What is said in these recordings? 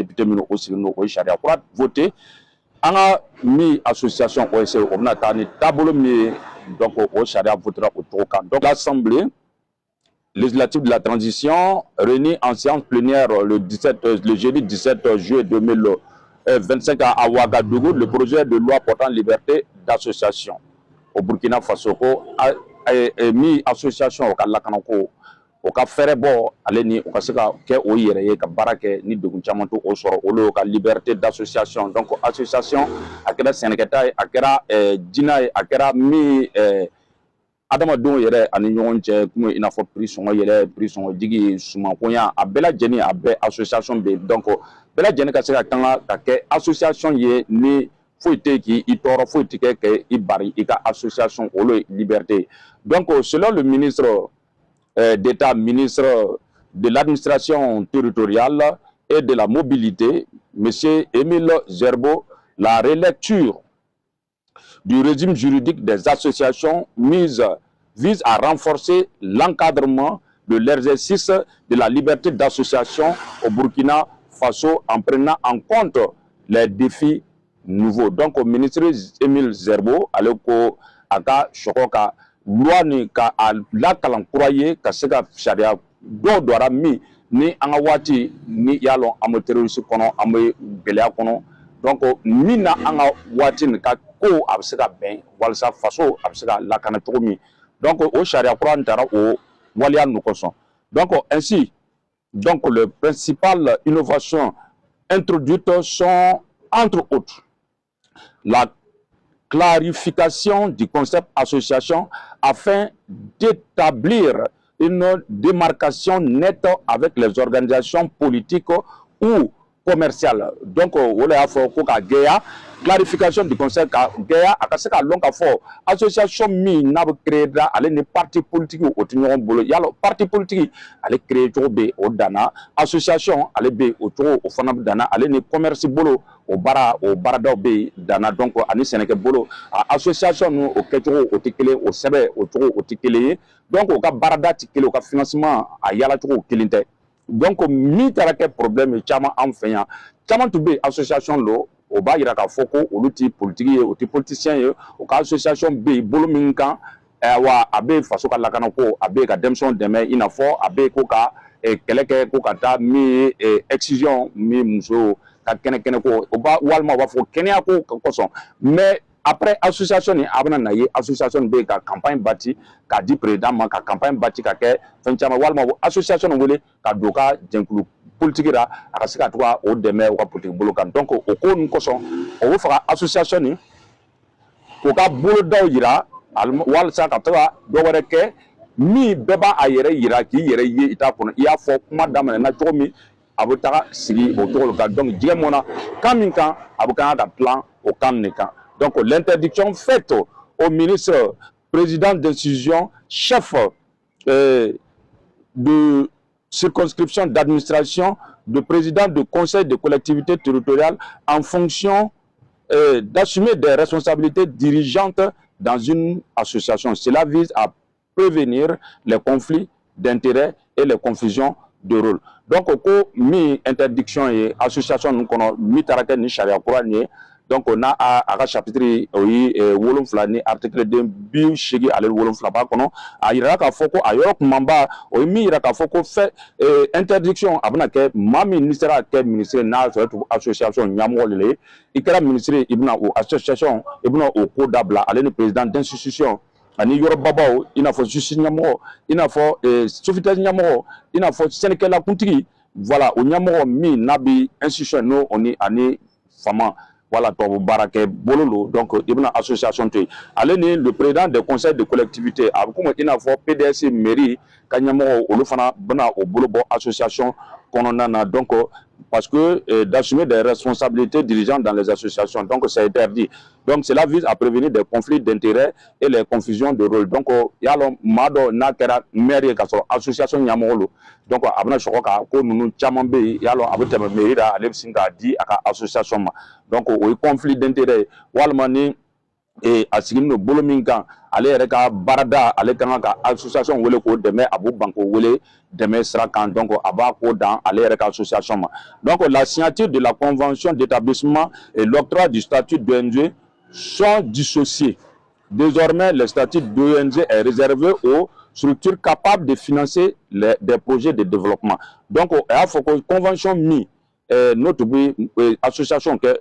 député minnu o sigi n'o ye sariya kura voté an ka min association OSC o bɛna taa ni taabolo min ye donc o sariya votera o cogo kan. Donc l'Assemblée législative de la transition réunie en séance plénière le jeudi 17 juillet 2025 à Ouagadougou, le projet de loi portant liberté d'association au Burkina Faso a mis association au Kalakana ko o ka fɛrɛ bɔ ale ni o ka se ka kɛ o yɛrɛ ye ka baara kɛ ni degun caman to o sɔrɔ olu ka liberté d'association. Donc association a kɛra sɛnɛkɛta ye a kɛra jina ye a kɛra min adamadenw yɛrɛ ani ɲɔgɔn cɛ kuma i n'a fɔ prix sɔngɔ yɛlɛ prix sɔngɔ jigi sumankoya a bɛɛ lajɛlen a bɛɛ association bɛ yen. Donc bɛɛ lajɛlen ka se ka kan ka kɛ association ye ni foyi tɛ k'i tɔɔrɔ foyi tɛ kɛ ka i bari i ka association olu ye liberté. Donc selon le ministre d'État, ministre de l'administration territoriale et de la mobilité, M. Émile Zerbo, la relecture du régime juridique des associations vise à renforcer l'encadrement de l'exercice de la liberté d'association au Burkina Faso en prenant en compte les défis nouveaux. Donc, au ministre Émile Zerbo, aka chokoka loi ni ka la kalan croyer ka se ka sharia do dora mi ni anga wati ni yalo amo terroriste kono amo belia kono. Donc mina anga wati ni ka ko abseka ben walsa faso abseka la kana tomi. Donc au sharia croix ntara o walia nukoson. Donc ainsi donc le principal innovation introduite sont entre autres la clarification du concept association afin d'établir une démarcation nette avec les organisations politiques ou commerciales. Donc, on a fait clarification du concept Géa, à long association mi n'a créé les partis politiques au Tignon Bolo. Il y a le parti politique, elle créé au Dana, association, elle est au Fanab Dana, elle est commerce bolo. Au barada be dana donc ani Sénégal bolo association nous au ketro au tikele au sebe au tro au tikele donc au ka barada tikele au ka financement a yala tro kilinte donc mi tarake problème chama en fenya chama to be association lo au ba ira ka foko au luti politique au ti politicien au ka association be bolo minkan wa abe faso ka lakana ko abe ka demson deme ina fo abe ko ka keleke ko kata mi excision mi muso mais après association ni abana na ye association be ka campagne bâti ka di président ma ka campagne bâti ka ke fenchama walma association ngole ka doka jenkulu politique ra aka sika to o deme o ka politique bolo kan donc o ko nkoson o fa association ni o ka bolo daw yira wal sa ka to do wore ke mi beba ayere yira ki yere yi ita kono iya fo kuma damana na to mi abutaka sigi autour de donc diamona kaminka abukana plan au kamnika. Donc l'interdiction faite au ministre président d'institution chef de circonscription d'administration de président de conseil de collectivité territoriale en fonction d'assumer des responsabilités dirigeantes dans une association. Cela vise à prévenir les conflits d'intérêts et les confusions de rôle. Donc, mi interdiction et association nous connaissons mi tarake ni charia courant donc on a à chapitre oui wolum flani article 2 bi shigi ale wolum flaba kono a ira ka foko ayorok mamba o mi ira ka foko fait interdiction abuna ke ma ministère ke ministère na association nyamo le ikara ministère ibuna o association ibuna o ko dabla ale ni président d'institution ani yorobabao ina fo justice nyamo ina fo sofité nyamo ina fo Sénégal la kuntigi voilà o nyamo mi nabi institution no oni ani fama voilà pour barake bololo donc ibna association te aleni le président des conseils de collectivité comme ina fo PDS mairie kanyamo olufana bana o bolobo association kononana donc parce que d'assumer des responsabilités dirigeantes dans les associations donc c'est interdit donc cela vise à prévenir des conflits d'intérêts et les confusions de rôle donc yalo mado nakera mairie ka so association nyamolo donc abna chokoka ko nunu chamambe yalo abutema mairie da alebsinga di aka association ma donc o conflit d'intérêt walmani et a signé no bolo min kan ale yɛrɛ ka barada ale kan ka association wele ko dɛmɛ a b'u banko wele dɛmɛ sira kan donc a b'a ko dan ale yɛrɛ ka association ma donc la signature de la convention d'établissement et l'octroi du statut d'ONG sont dissociés. Désormais le statut d'ONG est réservé aux structures capables de financer des projets de développement. Donc il y a une convention mi notre association que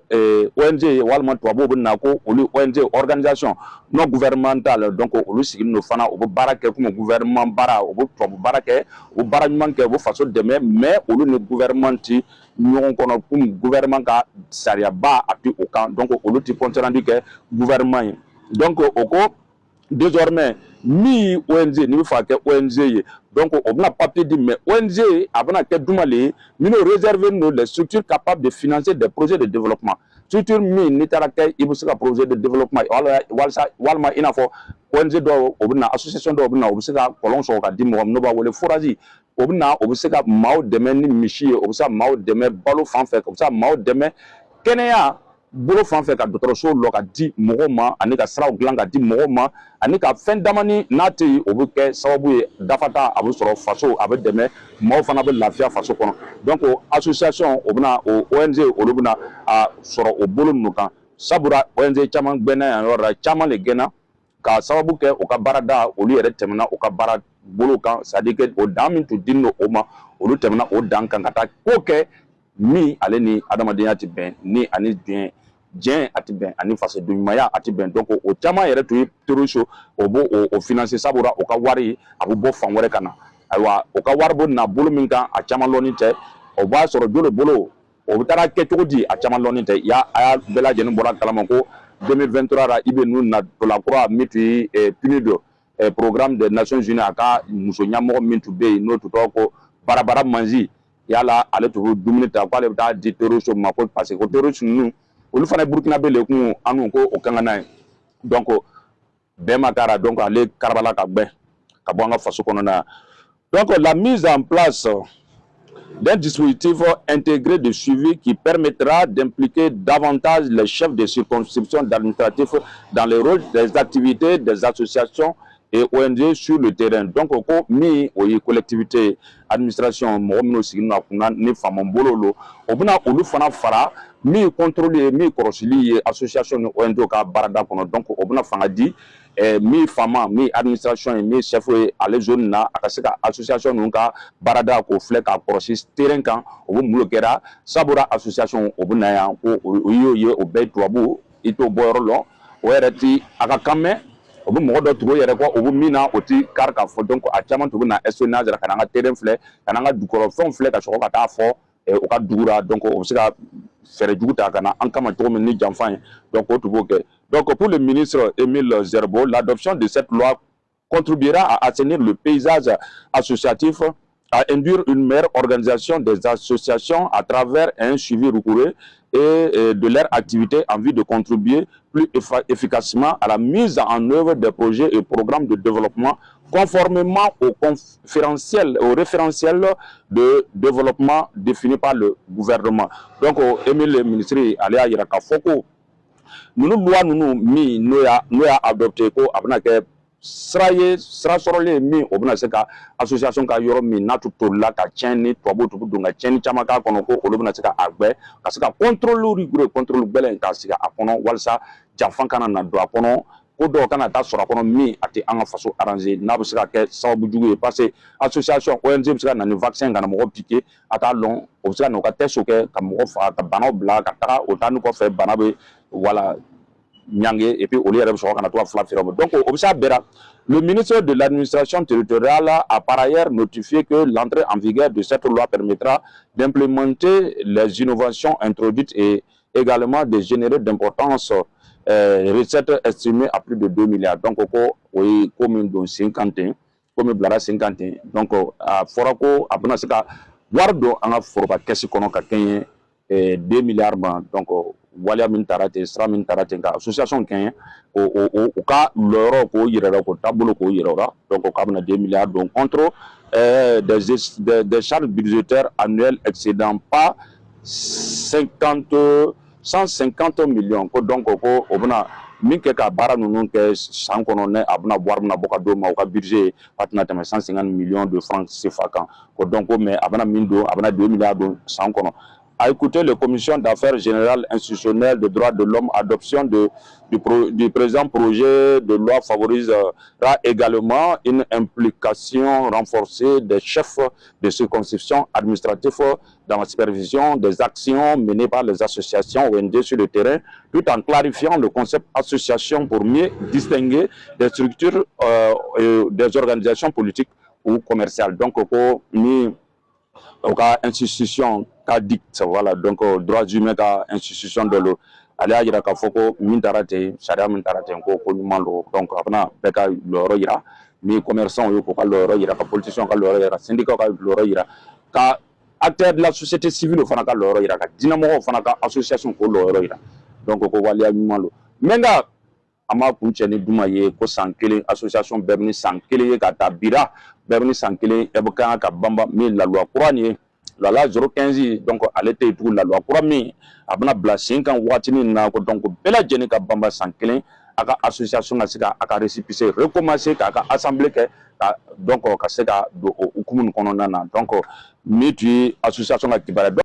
ONG walman tubabu bɛ na ko olu ONG organisation non gouvernementale donc olu sigilen no fana u bɛ baara kɛ comme gouvernement baara u bɛ tubabu baara kɛ u bɛ baara ɲuman kɛ u bɛ faso dɛmɛ mais olu ni gouvernement ti ɲɔgɔn kɔnɔ comme gouvernement ka sariyaba a ti o kan donc olu ti compte rendu kɛ gouvernement ye donc o ko désormais mi ONG ni bɛ fɛ ka kɛ ONG ye donc on bɛna papier di mais ONG a bɛna kɛ duma le ye minnu réservé no les structures capables de financer des projets de développement structure min n'i taara kɛ i bɛ se ka projet de développement walima i n'a fɔ ONG dɔw o bɛ na association dɔw bɛ na o bɛ se ka kɔlɔn sɔrɔ ka di mɔgɔ min n'o b'a wele forage o bɛ na o bɛ se ka maaw dɛmɛ ni misi ye o bɛ se ka maaw dɛmɛ balo fan fɛ o bɛ se ka maaw dɛmɛ kɛnɛya bolo fan fɛ ka dɔgɔtɔrɔso lɔ ka di mɔgɔw ma ani ka siraw dilan ka di mɔgɔw ma ani ka fɛn damani n'a tɛ yen o bɛ kɛ sababu ye dafata a bɛ sɔrɔ faso a bɛ dɛmɛ maaw fana bɛ lafiya faso kɔnɔ donc association o bɛna o ONG olu bɛna a sɔrɔ o bolo ninnu kan sabula ONG caman gbɛnna yan yɔrɔ la caman de gɛnna ka sababu kɛ o ka baarada olu yɛrɛ tɛmɛna o ka baara bolo kan c'est à dire que o dan min tun dilen don o ma olu tɛmɛna o dan kan ka taa ko kɛ min ale ni adamadenya tɛ bɛn ni ani diɲɛ a tɛ bɛn ani fasodenɲumanya a tɛ bɛn donc o caman yɛrɛ tun ye terroriste o b'o o financer sabula o ka wari a bɛ bɔ fan wɛrɛ ka na ayiwa o ka wari bɔ na bolo min kan a caman lɔnni tɛ o b'a sɔrɔ joli bolo o bɛ taa kɛ cogo di a caman lɔnni tɛ a y'a bɛɛ lajɛlen bɔra kalama ko 2023 ra i bɛ ninnu na tɔlakura min tun ye PNUD programme des Nations Unies a ka muso ɲɛmɔgɔ min tun bɛ yen n'o tun tɔgɔ ko Barabara Manzi yala ale tun bɛ dumuni ta k'ale bɛ taa di terroriste ma ko parce que ko terroriste ninnu olu fana Burkina bɛ le kun anu ko o kan ka n'a ye donc bɛɛ ma k'a la donc ale karabala ka gbɛn ka bɔ an ka faso kɔnɔna donc la mise en place d'un dispositif intégré de suivi qui permettra d'impliquer davantage les chefs de circonscription administratifs dans le rôle des activités des associations et ONG sur le terrain. Donc, ko mi o ye collectivité administration mɔgɔ minnu sigilen don a kunna ni faama bolo lo o bɛna olu fana fara min contrôle ye min kɔlɔsili ye association ni ONG ka baarada kɔnɔ donc o bɛna fanga di min faama min administration ye min chef ye ale zone na a ka se ka association ninnu ka baarada k'o filɛ k'a kɔlɔsi terrain kan o bɛ mun de kɛra sabula association o bɛ na yan ko o y'o ye o bɛɛ ye tubabu i t'o bɔ yɔrɔ lɔ o yɛrɛ ti a ka kan mɛn o bɛ mɔgɔ dɔ tugu yɛrɛ kɔ o bɛ min na o ti kari k'a fɔ donc a caman tun bɛ na espionnage ka n'an ka terrain filɛ ka n'an ka dugukɔrɔfɛnw filɛ ka sɔrɔ ka taa fɔ o ka dugu la donc o bɛ se ka fɛɛrɛ jugu ta ka na an kama cogo min ni janfa ye donc o tun b'o kɛ donc pour le ministre Émile Zerbo l'adoption de cette loi contribuera à assainir le paysage associatif, à induire une meilleure organisation des associations à travers un suivi rigoureux et de leur activité en vue de contribuer plus efficacement à la mise en œuvre des projets et programmes de développement conformément au référentiel de développement défini par le gouvernement. Donc, Émile le ministre, allez à Irakafoko, nous nous adopté ko abna ke sira sɔrɔlen min o bɛna se ka association ka yɔrɔ min n'a tun tolila ka tiɲɛ ni tubabu tun bɛ don ka tiɲɛni caman k'a kɔnɔ ko olu bɛna se ka a gbɛ ka se ka contrôle rigoureux contrôle gbɛlɛn ka sigi a kɔnɔ walasa janfa kana na don a kɔnɔ ko dɔw kana taa sɔrɔ a kɔnɔ min a tɛ an ka faso arranger n'a bɛ se ka kɛ sababu jugu ye parce que association ONG bɛ se ka na ni vaccin ka na mɔgɔ piquer a t'a dɔn o bɛ se ka na u ka test kɛ ka mɔgɔ faga ka banaw bila ka taga o taa ni kɔfɛ bana bɛ wala Nyangé et puis donc le ministre de l'administration territoriale a par ailleurs notifié que l'entrée en vigueur de cette loi permettra d'implémenter les innovations introduites et également de générer d'importantes recettes estimées à plus de 2 milliards. Donc oui, comme 50 comme blara 50 donc à forako a bena se ka wardo anga foroba kesi kono ka 2 milliards donc waliya min tarate sira min tarate ka association kɛɲɛ o ka lɔyɔrɔ k'o yɛrɛ ko taabolo k'o yɛrɛ donc k'a bɛna 2 milliards donc contre des charges budgétaires annuelles excédant pas 150 millions ko donc ko o bɛna min kɛ ka baara ninnu kɛ san kɔnɔ ne a bɛna wari bɛna bɔ ka d'o ma u ka budget a tɛna tɛmɛ 150 millions de francs CFA kan ko donc mais a bɛna min don a bɛna 2 milliards don san kɔnɔ. À écouter les commissions d'affaires générales institutionnelles de droits de l'homme, adoption du présent projet de loi favorisera également une implication renforcée des chefs de circonscription administratifs dans la supervision des actions menées par les associations ONG sur le terrain, tout en clarifiant le concept association pour mieux distinguer des structures des organisations politiques ou commerciales. Donc, ni au cas institution ka dicte voilà donc droits humains ka institution de l'eau ale a yira k'a fɔ ko min taara ten sariya min taara ten ko ɲuman don donc a bɛna bɛɛ ka lɔyɔrɔ yira ni commerçants ye k'u ka lɔyɔrɔ yira ka politiciens ka lɔyɔrɔ yira syndicats ka lɔyɔrɔ yira ka acteurs de la société civile fana ka lɔyɔrɔ yira ka diinɛmɔgɔw fana ka association k'o lɔyɔrɔ yira donc ko waleya ɲuman don mais nka an b'a kuncɛ ni duma ye ko san kelen association bɛɛ bɛ ni san kelen ye ka taa bira bɛɛ bɛ ni san kelen e bɛ kan ka banba min la loi kura nin ye la loi 015 donc ale tɛ yen tugun la loi kura min a bɛna bila sen kan waati min na ko donc bɛɛ lajɛlen ka banba san kelen a ka association ka se ka a ka récépissé recommencer k'a ka assemblée kɛ ka donc ka se ka don o hukumu kɔnɔna na donc min tun ye association ka kibaruya